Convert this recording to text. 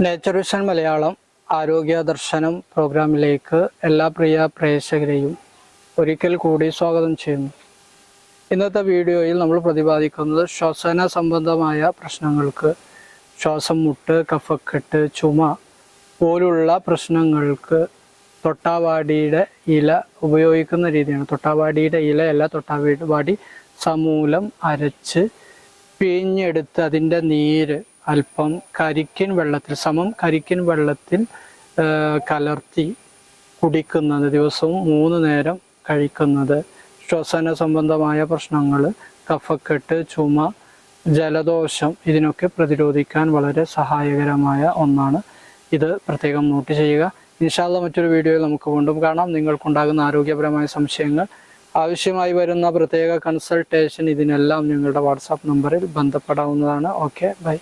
Nature vision Malayalam ആരോഗ്യ ദർശനം പ്രോഗ്രാമിലേക്ക് എല്ലാ പ്രിയ പ്രേക്ഷകരെയും ഒരിക്കൽ കൂടി സ്വാഗതം ചെയ്യുന്നു. ഇന്നത്തെ വീഡിയോയിൽ നമ്മൾ പ്രതിപാദിക്കുന്നത് ശ്വസന സംബന്ധമായ പ്രശ്നങ്ങൾക്ക്, ശ്വാസം മുട്ട്, കഫക്കെട്ട്, ചുമ പോലുള്ള പ്രശ്നങ്ങൾക്ക് തൊട്ടാവാടിയുടെ ഇല ഉപയോഗിക്കുന്ന രീതിയാണ്. തൊട്ടാവാടിയുടെ ഇലയല്ല, തൊട്ടാവാടി സമൂലം അരച്ച് പിഴിഞ്ഞെടുത്ത് അതിൻ്റെ നീര് അല്പം കരിക്കിൻ വെള്ളത്തിൽ കരിക്കിൻ വെള്ളത്തിൽ കലർത്തി കുടിക്കുന്നത്, ദിവസവും 3 നേരം കഴിക്കുന്നത് ശ്വസന സംബന്ധമായ പ്രശ്നങ്ങൾ, കഫക്കെട്ട്, ചുമ, ജലദോഷം ഇതിനൊക്കെ പ്രതിരോധിക്കാൻ വളരെ സഹായകരമായ ഒന്നാണ്. ഇത് പ്രത്യേകം നോട്ട് ചെയ്യുക. ഇൻഷാ അല്ലാഹ് മറ്റൊരു വീഡിയോയിൽ നമുക്ക് വീണ്ടും കാണാം. നിങ്ങൾക്കുണ്ടാകുന്ന ആരോഗ്യപരമായ സംശയങ്ങൾ, ആവശ്യമായി വരുന്ന പ്രത്യേക കൺസൾട്ടേഷൻ ഇതിനെല്ലാം ഞങ്ങളുടെ വാട്സാപ്പ് നമ്പറിൽ ബന്ധപ്പെടാവുന്നതാണ്. Okay, by.